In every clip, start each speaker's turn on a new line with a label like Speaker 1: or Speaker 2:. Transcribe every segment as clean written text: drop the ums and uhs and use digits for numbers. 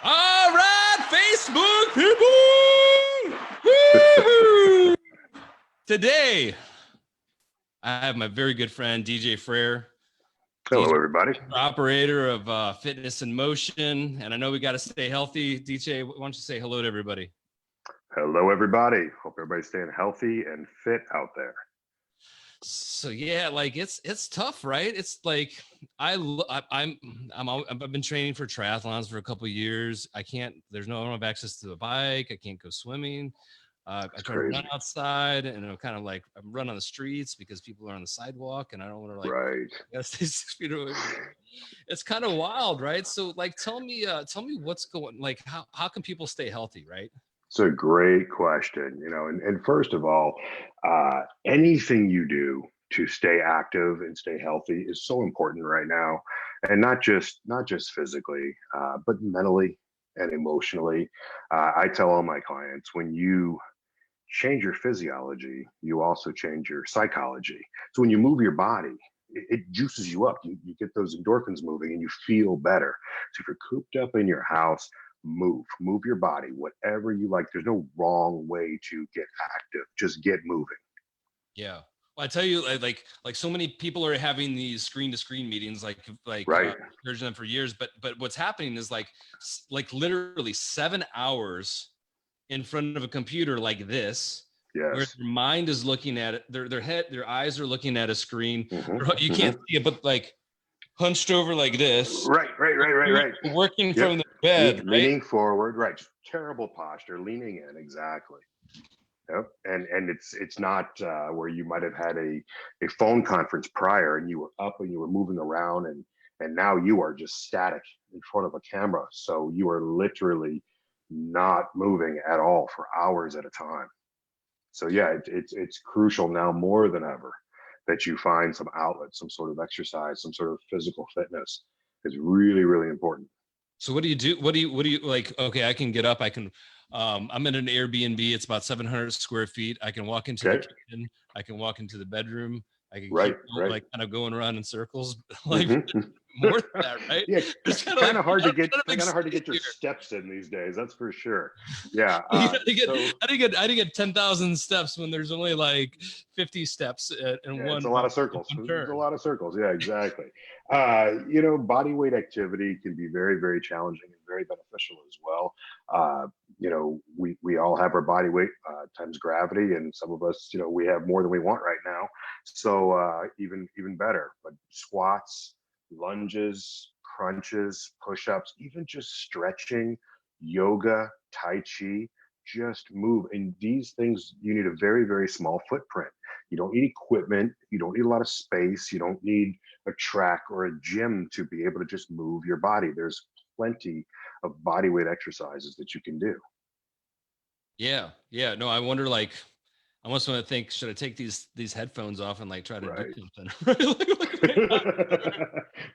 Speaker 1: All right, Facebook people. Woo-hoo! Today, I have my very good friend, DJ Frere.
Speaker 2: Hello,
Speaker 1: DJ,
Speaker 2: everybody.
Speaker 1: operator of Fitness in Motion. And I know we got to stay healthy. DJ, why don't you say hello to everybody?
Speaker 2: Hello, everybody. Hope everybody's staying healthy and fit out there.
Speaker 1: So yeah, like it's tough, right? It's like I've been training for triathlons for a couple of years. I don't have access to a bike. I can't go swimming. I try to run outside, and I'm kind of like I'm run on the streets because people are on the sidewalk, and I don't want to
Speaker 2: right.
Speaker 1: I gotta stay 6 feet away. It's kind of wild, right? So like, tell me what's going. Like, how can people stay healthy, right?
Speaker 2: It's a great question, and first of all, anything you do to stay active and stay healthy is so important right now, and not just physically, but mentally and emotionally. I tell all my clients, when you change your physiology, you also change your psychology. So when you move your body, it juices you up. You get those endorphins moving and you feel better. So if you're cooped up in your house, move your body, whatever you like. There's no wrong way to get active. Just get moving.
Speaker 1: Yeah. Well, I tell you, like so many people are having these screen-to-screen meetings, like
Speaker 2: right.
Speaker 1: Encouraging them for years. But what's happening is like literally 7 hours in front of a computer like this,
Speaker 2: yes,
Speaker 1: where their mind is looking at it, their eyes are looking at a screen. You can't see it, but like hunched over like this.
Speaker 2: Right.
Speaker 1: Working from the bed,
Speaker 2: leaning forward. Right. Terrible posture, leaning in. Exactly. Yep. And it's not where you might have had a phone conference prior and you were up and you were moving around and now you are just static in front of a camera. So you are literally not moving at all for hours at a time. So yeah, it's crucial now more than ever that you find some outlet, some sort of exercise, some sort of physical fitness is really, really important.
Speaker 1: So what do you do? What do you like? Okay, I can get up. I'm in an Airbnb. It's about 700 square feet. I can walk into the kitchen. I can walk into the bedroom. I can keep like kind of going around in circles. Like more than that, right?
Speaker 2: Yeah, it's kind of hard to get your steps in these days. That's for sure. Yeah.
Speaker 1: I didn't get 10,000 steps when there's only like 50 steps in one.
Speaker 2: It's a lot of circles. There's a lot of circles. Yeah, exactly. Body weight activity can be very, very challenging and very beneficial as well. We all have our body weight times gravity, and some of us, we have more than we want right now. So even better. But squats, lunges, crunches, push-ups, even just stretching, yoga, tai chi, just move. And these things, you need a very, very small footprint. You don't need equipment. You don't need a lot of space. You don't need a track or a gym to be able to just move your body. There's plenty of body weight exercises that you can do.
Speaker 1: Yeah. No, I wonder, like, I almost want to think, should I take these headphones off and like try to do something?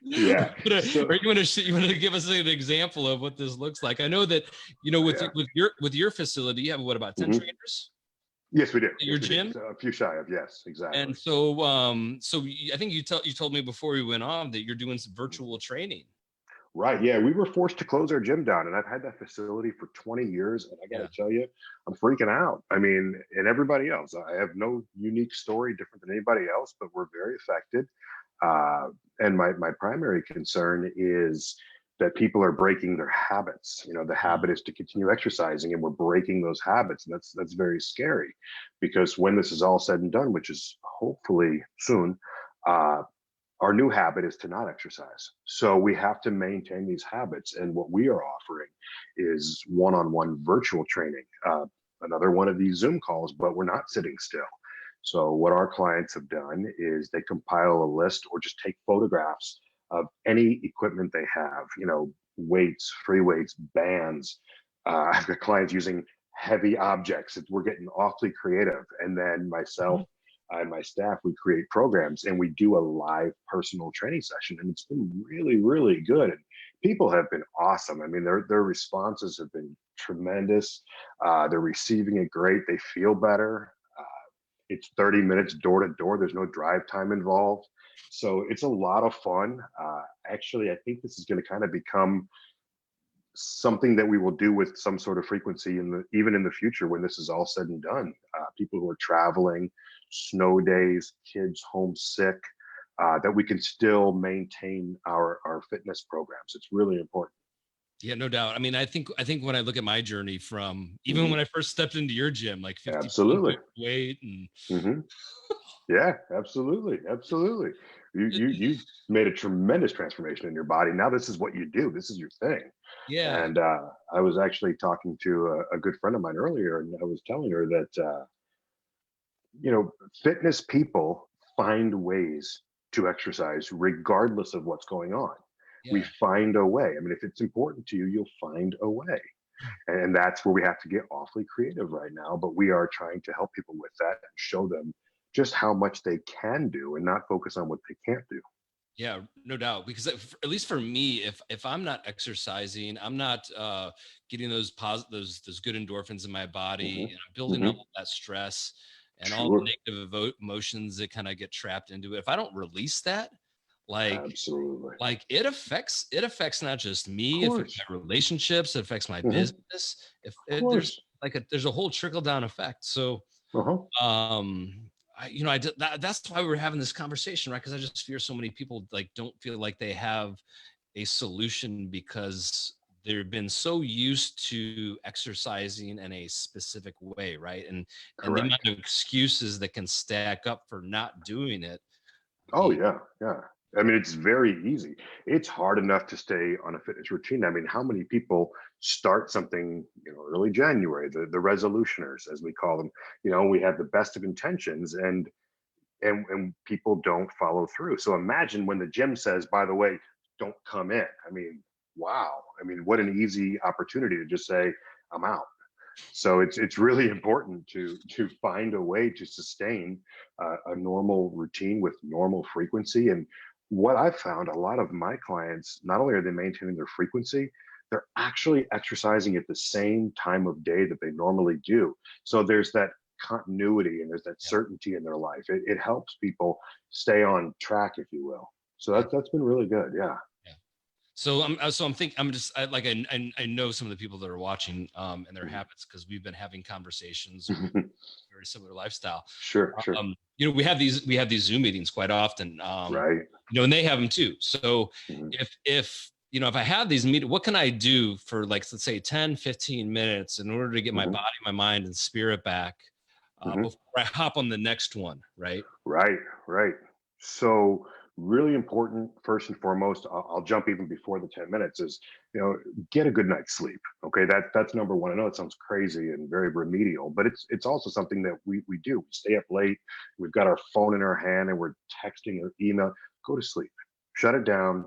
Speaker 2: Yeah.
Speaker 1: Or you want to give us an example of what this looks like? I know that, with your facility, you have about 10 trainers?
Speaker 2: Yes, we do.
Speaker 1: Your gym?
Speaker 2: A few shy of, yes, exactly.
Speaker 1: And so I think you told me before we went on that you're doing some virtual training.
Speaker 2: Right. Yeah. We were forced to close our gym down, and I've had that facility for 20 years. And I got to tell you, I'm freaking out. I mean, and everybody else, I have no unique story different than anybody else, but we're very affected. And my primary concern is that people are breaking their habits. The habit is to continue exercising, and we're breaking those habits. And that's very scary, because when this is all said and done, which is hopefully soon, our new habit is to not exercise. So we have to maintain these habits. And what we are offering is one-on-one virtual training, another one of these Zoom calls, but we're not sitting still. So what our clients have done is they compile a list or just take photographs of any equipment they have, weights, free weights, bands. I've got clients using heavy objects. We're getting awfully creative. And then myself, and my staff, we create programs and we do a live personal training session, and it's been really, really good. And people have been awesome. I mean, their responses have been tremendous. They're receiving it great. They feel better. It's 30 minutes door to door. There's no drive time involved. So it's a lot of fun. Actually, I think this is going to kind of become something that we will do with some sort of frequency even in the future when this is all said and done. People who are traveling, snow days, kids homesick, that we can still maintain our fitness programs. It's really important.
Speaker 1: Yeah, no doubt. I mean, I think when I look at my journey from even
Speaker 2: Mhm.
Speaker 1: when I first stepped into your gym, like 50 pounds
Speaker 2: Absolutely.
Speaker 1: weight, and
Speaker 2: Hmm. Yeah, absolutely, absolutely. You made a tremendous transformation in your body. Now this is what you do. This is your thing.
Speaker 1: yeah,
Speaker 2: And I was actually talking to a good friend of mine earlier, and I was telling her that you know, fitness people find ways to exercise regardless of what's going on. We
Speaker 1: yeah,
Speaker 2: find a way. I mean, if it's important to you, you'll find a way. And that's where we have to get awfully creative right now. But we are trying to help people with that and show them just how much they can do and not focus on what they can't do.
Speaker 1: yeah, no doubt. Because at least for me, if I'm not exercising, I'm not getting those good endorphins in my body,
Speaker 2: Hmm.
Speaker 1: and I'm building up
Speaker 2: Hmm.
Speaker 1: that stress and all the
Speaker 2: Sure.
Speaker 1: negative emotions that kind of get trapped into it. If I don't release that, like
Speaker 2: Absolutely.
Speaker 1: it affects not just
Speaker 2: Of
Speaker 1: me, it affects
Speaker 2: course.
Speaker 1: my relationships, it affects my
Speaker 2: Hmm.
Speaker 1: business. If
Speaker 2: Of
Speaker 1: it, there's
Speaker 2: course.
Speaker 1: like there's a whole trickle down effect. So
Speaker 2: Uh-huh.
Speaker 1: I did that's why we were having this conversation, right? Because I just fear so many people like don't feel like they have a solution because they've been so used to exercising in a specific way, right? And the amount
Speaker 2: Correct.
Speaker 1: of excuses that can stack up for not doing it.
Speaker 2: Oh
Speaker 1: y-
Speaker 2: yeah, yeah. I mean, it's very easy. It's hard enough to stay on a fitness routine. I mean, how many people start something, early January, the resolutioners, as we call them, we have the best of intentions and people don't follow through. So imagine when the gym says, by the way, don't come in. I mean, wow. I mean, what an easy opportunity to just say, I'm out. So it's really important to find a way to sustain a normal routine with normal frequency. And what I've found, a lot of my clients, not only are they maintaining their frequency, they're actually exercising at the same time of day that they normally do. So there's that continuity and there's that
Speaker 1: yeah,
Speaker 2: certainty in their life. It helps people stay on track, if you will. So
Speaker 1: yeah,
Speaker 2: that's been really good. Yeah.
Speaker 1: yeah. So I'm thinking I know some of the people that are watching and their habits because we've been having conversations with very similar lifestyle.
Speaker 2: Sure, sure.
Speaker 1: We have these Zoom meetings quite often,
Speaker 2: Right.
Speaker 1: and they have them too. So
Speaker 2: Mhm,
Speaker 1: if I have these meetings, what can I do for, like, let's say 10, 15 minutes in order to get my
Speaker 2: mhm,
Speaker 1: body, my mind, and spirit back
Speaker 2: mhm.
Speaker 1: before I hop on the next one, right?
Speaker 2: Right, right. So really important, first and foremost, I'll jump even before the 10 minutes is, get a good night's sleep. Okay. That's number one. I know it sounds crazy and very remedial, but it's also something that we do. We stay up late. We've got our phone in our hand and we're texting or email. Go to sleep. Shut it down.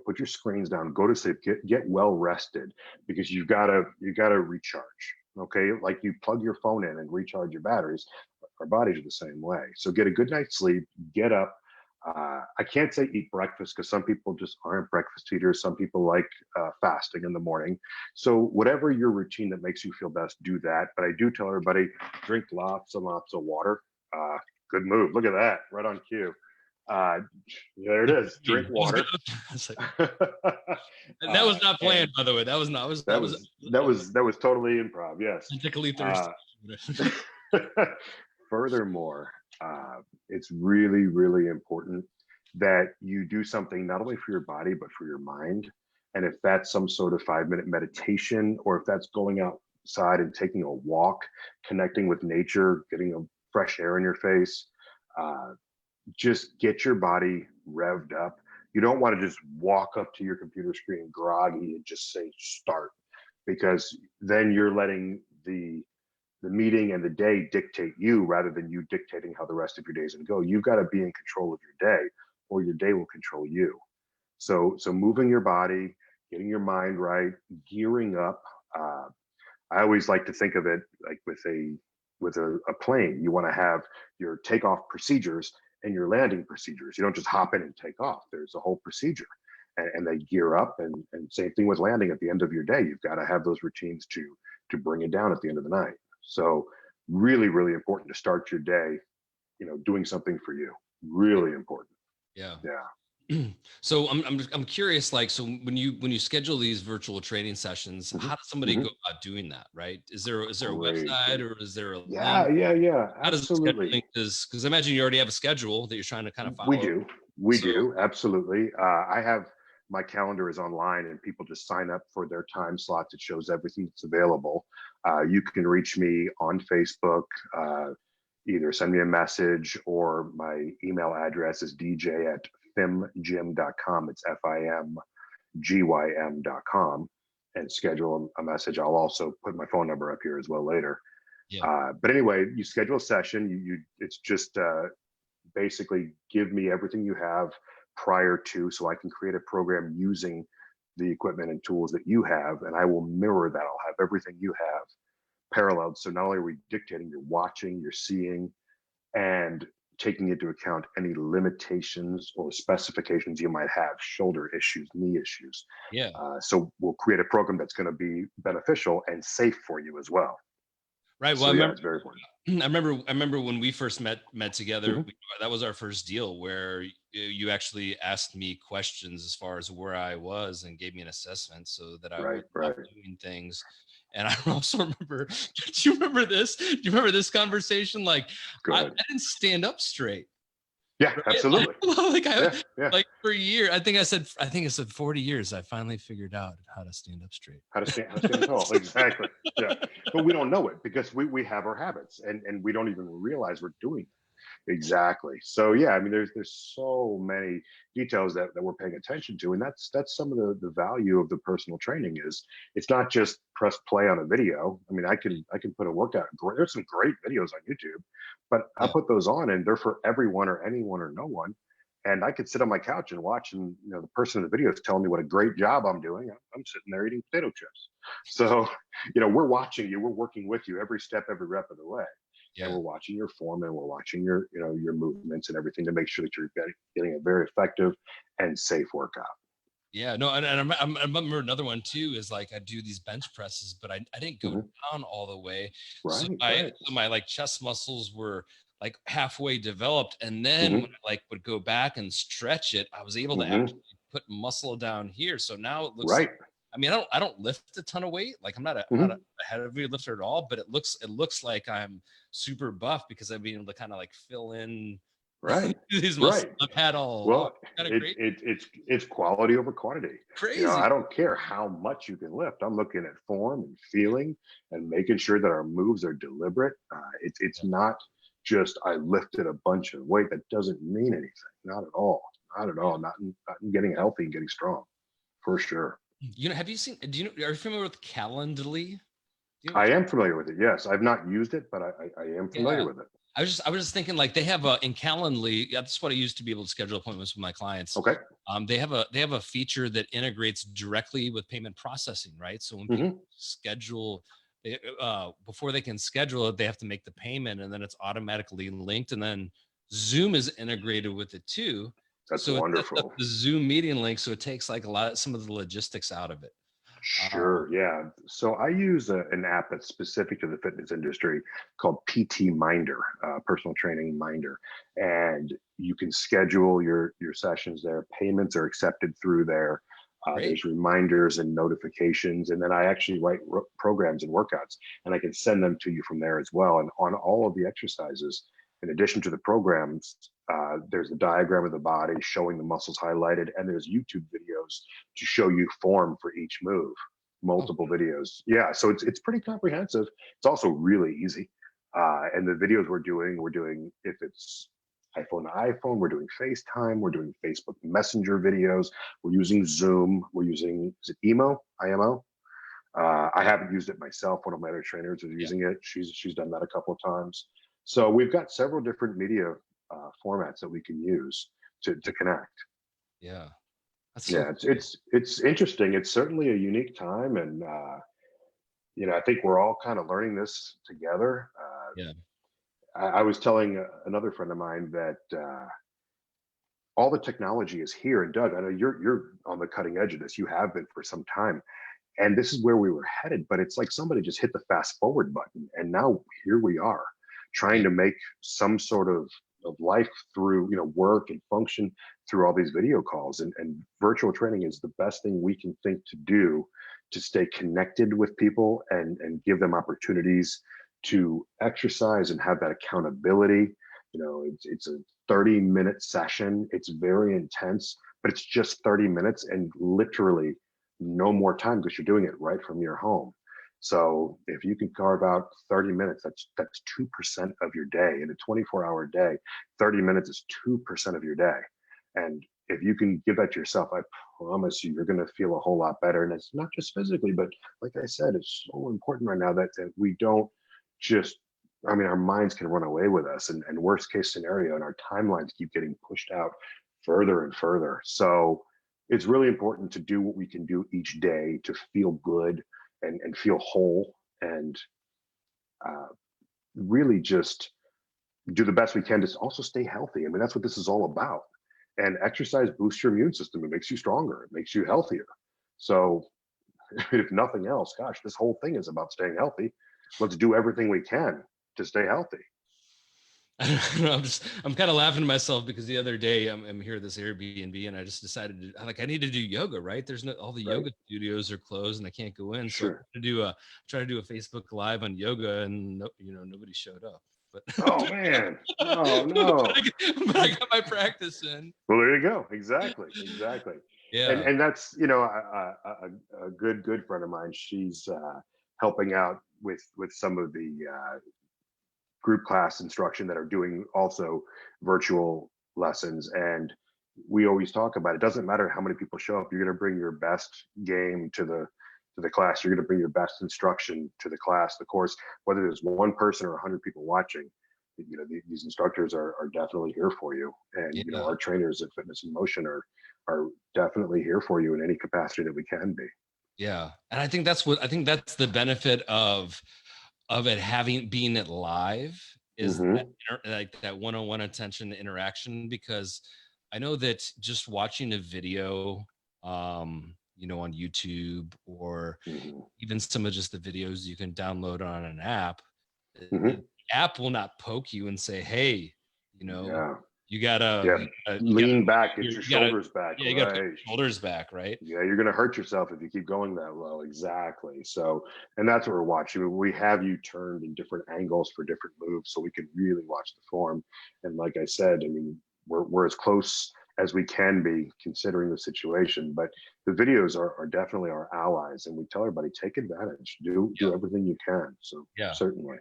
Speaker 2: Put your screens down, go to sleep, get well rested because you gotta recharge. Okay. Like you plug your phone in and recharge your batteries, our bodies are the same way. So get a good night's sleep, get up. I can't say eat breakfast because some people just aren't breakfast eaters. Some people like fasting in the morning. So whatever your routine that makes you feel best, do that. But I do tell everybody drink lots and lots of water. Uh, Good move. Look at that, right on cue. Uh, there it is. Drink
Speaker 1: I was
Speaker 2: water.
Speaker 1: gonna, I was like, and that
Speaker 2: uh,
Speaker 1: was not planned,
Speaker 2: and
Speaker 1: by the way. That was not.
Speaker 2: that
Speaker 1: That was.
Speaker 2: was that was that was totally improv. Yes.
Speaker 1: Authentically thirsty.
Speaker 2: Uh, Furthermore, it's really, really important that you do something not only for your body, but for your mind. And if that's some sort of 5-minute meditation, or if that's going outside and taking a walk, connecting with nature, getting a fresh air in your face, uh, just get your body revved up. You don't want to just walk up to your computer screen groggy and just say start, because then you're letting the meeting and the day dictate you rather than you dictating how the rest of your day is going to go. You've got to be in control of your day, or your day will control you. So moving your body, getting your mind right, gearing up. Uh, I always like to think of it like with a plane. You want to have your takeoff procedures and your landing procedures. You don't just hop in and take off. There's a whole procedure, and they gear up. And same thing with landing at the end of your day. You've got to have those routines to bring it down at the end of the night. So really, really important to start your day, doing something for you.
Speaker 1: Yeah.
Speaker 2: Really important.
Speaker 1: Yeah.
Speaker 2: Yeah.
Speaker 1: So I'm curious, like, so when you schedule these virtual training sessions,
Speaker 2: Mhm,
Speaker 1: how does somebody go
Speaker 2: mhm.
Speaker 1: about doing that, right? Is there a
Speaker 2: Great,
Speaker 1: website
Speaker 2: great.
Speaker 1: or is there a
Speaker 2: Yeah,
Speaker 1: link?
Speaker 2: yeah, yeah,
Speaker 1: How does the scheduling
Speaker 2: absolutely.
Speaker 1: because I imagine you already have a schedule that you're trying to kind of
Speaker 2: We
Speaker 1: follow.
Speaker 2: do. We
Speaker 1: So
Speaker 2: do. Absolutely. I have my calendar is online and people just sign up for their time slots. It shows everything that's available. You can reach me on Facebook, either send me a message or my email address is dj@fimgym.com. It's FIMGYM.com and schedule a message. I'll also put my phone number up here as well later.
Speaker 1: yeah,
Speaker 2: But anyway, you schedule a session. It's just basically give me everything you have prior to so I can create a program using the equipment and tools that you have, and I will mirror that. I'll have everything you have paralleled. So not only are we dictating, you're watching, you're seeing, and taking into account any limitations or specifications you might have, shoulder issues, knee issues.
Speaker 1: yeah.
Speaker 2: So we'll create a program that's going to be beneficial and safe for you as well.
Speaker 1: Right. Well,
Speaker 2: So yeah, it's very important.
Speaker 1: I remember when we first met together.
Speaker 2: Mhm.
Speaker 1: That was our first deal where you actually asked me questions as far as where I was and gave me an assessment so that I
Speaker 2: Right,
Speaker 1: would stop
Speaker 2: right.
Speaker 1: doing things. And I also remember, do you remember this? Do you remember this conversation? Like,
Speaker 2: Go
Speaker 1: I
Speaker 2: ahead.
Speaker 1: didn't stand up straight,
Speaker 2: Yeah,
Speaker 1: right? Like,
Speaker 2: absolutely.
Speaker 1: like I
Speaker 2: Yeah, yeah.
Speaker 1: like for a year. I think I said 40 years. I finally figured out how to stand up straight.
Speaker 2: How to stand tall. Exactly. Yeah. But we don't know it because we have our habits and we don't even realize we're doing it. Exactly. So yeah, I mean there's so many details that we're paying attention to. And that's some of the value of the personal training is it's not just press play on a video. I mean, I can put a workout. There's some great videos on YouTube, but I'll
Speaker 1: Yeah.
Speaker 2: put those on and they're for everyone or anyone or no one. And I could sit on my couch and watch, and the person in the video is telling me what a great job I'm doing. I'm sitting there eating potato chips. So, we're watching you, we're working with you every step, every rep of the way, and
Speaker 1: Yeah.
Speaker 2: we're watching your form and we're watching your movements and everything to make sure that you're getting a very effective and safe workout.
Speaker 1: Yeah, no, I remember another one too is like I do these bench presses, but I didn't go
Speaker 2: Mhm.
Speaker 1: down all the way.
Speaker 2: Right, right.
Speaker 1: So my like chest muscles were like halfway developed. And then when
Speaker 2: Hmm.
Speaker 1: I like would go back and stretch it, I was able to
Speaker 2: Hmm.
Speaker 1: actually put muscle down here. So now it looks like
Speaker 2: Right.
Speaker 1: I mean, I don't lift a ton of weight. Like I'm not
Speaker 2: Hmm.
Speaker 1: a heavy lifter at all, but it looks like I'm super buff because I've been able to kind of like fill in
Speaker 2: Right.
Speaker 1: these muscles
Speaker 2: Right.
Speaker 1: I've had all along.
Speaker 2: Well,
Speaker 1: Kind of
Speaker 2: it's quality over quantity.
Speaker 1: crazy.
Speaker 2: I don't care how much you can lift. I'm looking at form and feeling and making sure that our moves are deliberate. It's not just I lifted a bunch of weight. That doesn't mean anything. Not at all. Not at all. Not in getting healthy and getting strong, for sure.
Speaker 1: Have you seen? Are you familiar with Calendly? Do you know
Speaker 2: I
Speaker 1: what?
Speaker 2: am familiar with it. Yes, I've not used it, but I am familiar
Speaker 1: Yeah,
Speaker 2: with it.
Speaker 1: I was just thinking like they have a in Calendly. Yeah, that's what I used to be able to schedule appointments with my clients.
Speaker 2: Okay.
Speaker 1: They have a feature that integrates directly with payment processing, right? So when people
Speaker 2: Hmm.
Speaker 1: schedule, before they can schedule it, they have to make the payment, and then it's automatically linked, and then Zoom is integrated with it too.
Speaker 2: That's
Speaker 1: So it sets up
Speaker 2: wonderful.
Speaker 1: the Zoom meeting link, so it takes like some of the logistics out of it. Um,
Speaker 2: Sure. Yeah. So I use an app that's specific to the fitness industry called PT Minder, personal training Minder, and you can schedule your sessions there. Payments are accepted through there.
Speaker 1: Great.
Speaker 2: There's reminders and notifications, and then I actually write programs and workouts, and I can send them to you from there as well. And on all of the exercises, in addition to the programs, there's a diagram of the body showing the muscles highlighted, and there's YouTube videos to show you form for each move,
Speaker 1: Oh,
Speaker 2: multiple videos. Yeah, so it's pretty comprehensive. It's also really easy. And the videos we're doing if it's iPhone to iPhone, we're doing FaceTime, we're doing Facebook Messenger videos, we're using Zoom, we're using is it Emo, IMO? I haven't used it myself. One of my other trainers is
Speaker 1: yeah,
Speaker 2: using it. She's done that a couple of times. So we've got several different media formats that we can use to connect.
Speaker 1: yeah. That's so
Speaker 2: Yeah,
Speaker 1: cool.
Speaker 2: it's interesting. It's certainly a unique time, and I think we're all kind of learning this together.
Speaker 1: Yeah.
Speaker 2: I was telling another friend of mine that all the technology is here. And Doug, I know you're on the cutting edge of this. You have been for some time, and this is where we were headed. But it's like somebody just hit the fast forward button, and now here we are, trying
Speaker 1: Yeah.
Speaker 2: to make some sort of of life through, work and function through all these video calls, and virtual training is the best thing we can think to do to stay connected with people and give them opportunities to exercise and have that accountability. It's a 30-minute session. It's very intense, but it's just 30 minutes and literally no more time because you're doing it right from your home. So if you can carve out 30 minutes, that's 2% of your day. In a 24-hour day, 30 minutes is 2% of your day. And if you can give that to yourself, I promise you're going to feel a whole lot better. And it's not just physically, but like I said, it's so important right now that we don't just, our minds can run away with us, and worst case scenario, and our timelines keep getting pushed out further and further. So it's really important to do what we can do each day to feel good and feel whole, and really just do the best we can to also stay healthy. That's what this is all about. And exercise boosts your immune system. It makes you stronger. It makes you healthier. So if nothing else, gosh, this whole thing is about staying healthy. Let's do everything we can to stay healthy.
Speaker 1: I don't know, I'm kind of laughing to myself because the other day I'm here at this Airbnb and I just decided I need to do yoga, right? There's all the yoga studios are closed and I can't go in. So
Speaker 2: Sure.
Speaker 1: I'm trying to do a Facebook Live on yoga, and nobody showed up. But
Speaker 2: oh man, oh no!
Speaker 1: but I got my practice in.
Speaker 2: Well, there you go. Exactly.
Speaker 1: Yeah.
Speaker 2: And that's a good friend of mine. She's helping out with some of the group class instruction that are doing also virtual lessons. And we always talk about, it doesn't matter how many people show up, you're going to bring your best game to the class. You're going to bring your best instruction to the class, the course, whether there's one person or 100 people watching. These instructors are definitely here for you, and our trainers at Fitness in Motion are definitely here for you in any capacity that we can be.
Speaker 1: Yeah, and I think that's the benefit of it being it live is that one-on-one attention interaction, because I know that just watching a video on YouTube, or even some of just the videos you can download on an app, the app will not poke you and say, hey, you gotta
Speaker 2: lean back, get your shoulders back.
Speaker 1: Yeah, you gotta put your shoulders back, right?
Speaker 2: Yeah, you're gonna hurt yourself if you keep going that low. Exactly. So, and that's what we're watching. We have you turned in different angles for different moves, so we can really watch the form. And like I said, we're as close as we can be considering the situation. But the videos are definitely our allies, and we tell everybody, take advantage, do everything you can. So certainly.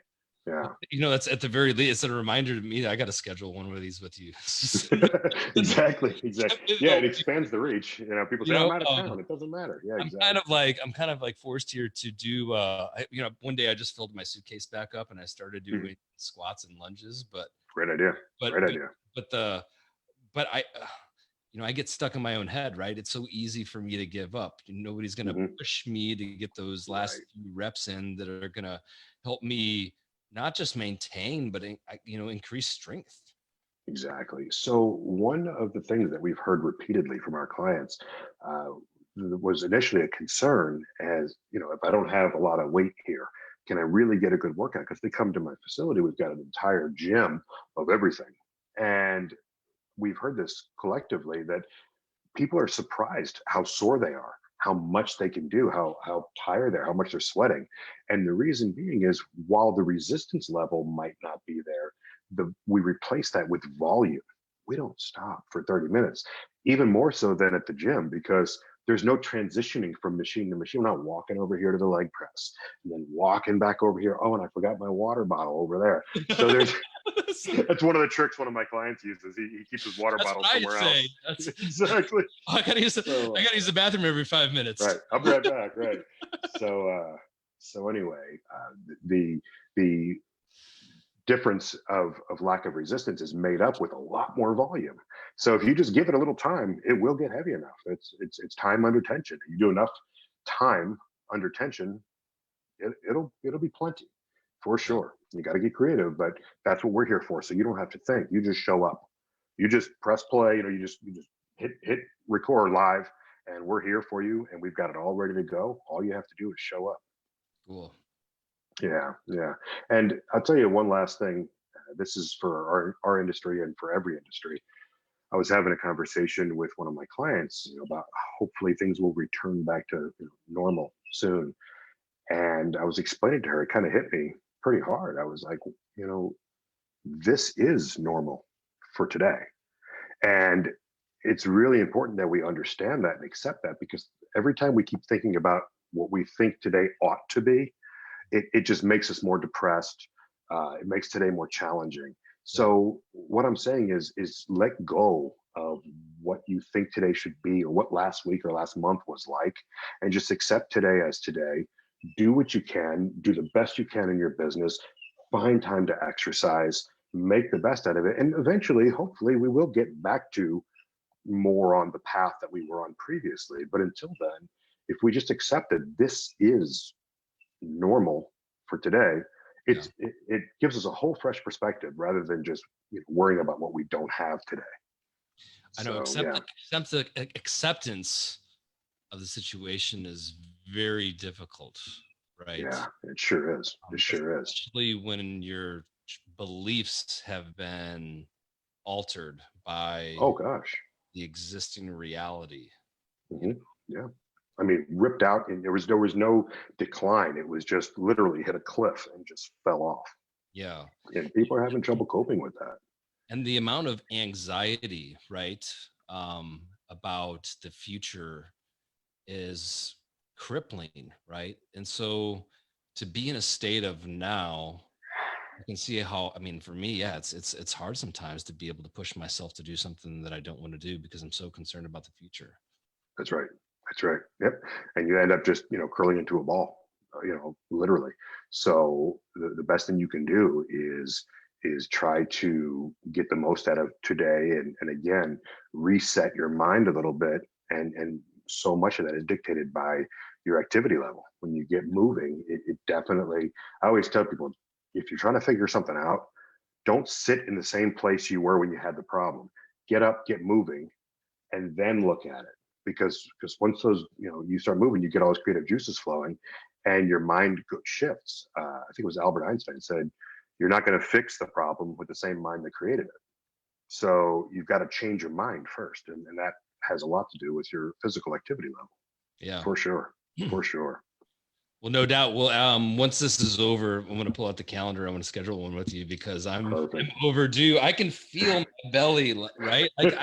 Speaker 2: Yeah.
Speaker 1: That's at the very least, it's a reminder to me that I got to schedule one of these with you.
Speaker 2: Exactly. Yeah, it expands the reach. People say, I'm out of town. It doesn't matter. Yeah,
Speaker 1: I'm kind of like forced here to do. One day I just filled my suitcase back up and I started doing squats and lunges. But
Speaker 2: great idea.
Speaker 1: But I get stuck in my own head, right? It's so easy for me to give up. Nobody's going to push me to get those last few reps in that are going to help me not just maintain, but increase strength.
Speaker 2: Exactly. So one of the things that we've heard repeatedly from our clients was initially a concern, as if I don't have a lot of weight here, can I really get a good workout? Because they come to my facility, we've got an entire gym of everything. And we've heard this collectively, that people are surprised how sore they are, how much they can do, how tired they're, how much they're sweating. And the reason being is, while the resistance level might not be there, we replace that with volume. We don't stop for 30 minutes, even more so than at the gym, because there's no transitioning from machine to machine. We're not walking over here to the leg press and then walking back over here. Oh, and I forgot my water bottle over there. So that's one of the tricks one of my clients uses. He keeps his water bottle somewhere else. Exactly.
Speaker 1: I gotta use the bathroom every 5 minutes.
Speaker 2: Right. I'll be right back. Right. So anyway, the difference of lack of resistance is made up with a lot more volume. So if you just give it a little time, it will get heavy enough. It's time under tension. You do enough time under tension, it'll be plenty, for sure. You got to get creative, but that's what we're here for. So you don't have to think. You just show up. You just press play. You just hit record live, and we're here for you. And we've got it all ready to go. All you have to do is show up.
Speaker 1: Cool.
Speaker 2: Yeah. And I'll tell you one last thing. this is for our industry and for every industry. I was having a conversation with one of my clients, about hopefully things will return back to normal soon. And I was explaining to her, it kind of hit me pretty hard. I was like, you know, this is normal for today. And it's really important that we understand that and accept that, because every time we keep thinking about what we think today ought to be, it just makes us more depressed. It makes today more challenging. So what I'm saying is let go of what you think today should be, or what last week or last month was like, and just accept today as today. Do what you can, do the best you can in your business, find time to exercise, make the best out of it. And eventually, hopefully, we will get back to more on the path that we were on previously. But until then, if we just accept that this is normal for today, it gives us a whole fresh perspective rather than just worrying about what we don't have today.
Speaker 1: I know,
Speaker 2: So,
Speaker 1: acceptance of the situation is very difficult, right?
Speaker 2: Yeah, it sure is. It sure is.
Speaker 1: Especially when your beliefs have been altered by
Speaker 2: Oh gosh,
Speaker 1: the existing reality.
Speaker 2: Yeah, I mean, ripped out, and there was no decline. It was just literally hit a cliff and just fell off.
Speaker 1: Yeah,
Speaker 2: And people are having trouble coping with that.
Speaker 1: and the amount of anxiety, right, about the future is crippling, right? And so to be in a state of now, I can see how, I mean, for me, yeah, it's hard sometimes to be able to push myself to do something that I don't want to do because I'm so concerned about the future.
Speaker 2: That's right. That's right. Yep. And you end up just, curling into a ball, literally. So the best thing you can do is try to get the most out of today, and again, reset your mind a little bit. And so much of that is dictated by your activity level. When you get moving, it definitely, I always tell people, if you're trying to figure something out, don't sit in the same place you were when you had the problem. Get up, get moving, and then look at it. Because once those, you start moving, you get all those creative juices flowing, and your mind shifts. I think it was Albert Einstein said, you're not going to fix the problem with the same mind that created it. So you've got to change your mind first. And that has a lot to do with your physical activity level.
Speaker 1: Yeah,
Speaker 2: for sure. For sure.
Speaker 1: Well, no doubt. Well, once this is over, I'm going to pull out the calendar. I'm going to schedule one with you because I'm overdue. I can feel my belly, right? Like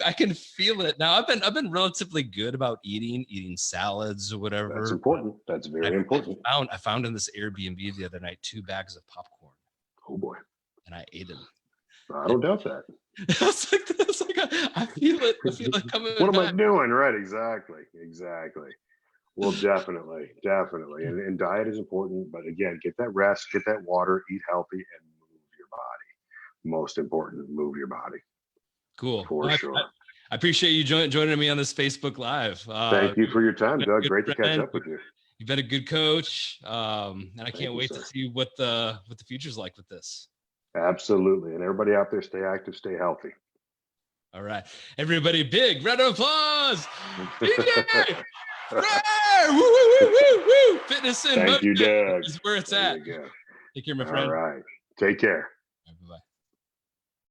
Speaker 1: I can feel it now. I've been relatively good about eating salads or whatever.
Speaker 2: That's important. That's very important.
Speaker 1: I found in this Airbnb the other night 2 bags of popcorn.
Speaker 2: Oh boy!
Speaker 1: And I ate them.
Speaker 2: I don't doubt that.
Speaker 1: It's like I feel it. I feel it coming.
Speaker 2: What am I doing? Right? Exactly. Well, definitely. And diet is important, but again, get that rest, get that water, eat healthy, and move your body. Most important, move your body.
Speaker 1: Cool.
Speaker 2: For sure.
Speaker 1: I appreciate you joining me on this Facebook Live.
Speaker 2: Thank you for your time, Doug. Great to catch up with you.
Speaker 1: You've been a good coach, and I can't wait to see what the future's like with this.
Speaker 2: Absolutely. And everybody out there, stay active, stay healthy.
Speaker 1: All right. Everybody, big round of applause. DJ! Woo, woo, woo, woo, woo. Fitness and
Speaker 2: Thank you, Doug.
Speaker 1: is where it's at. Take care, my friend.
Speaker 2: All right. Take care.
Speaker 1: Bye-bye.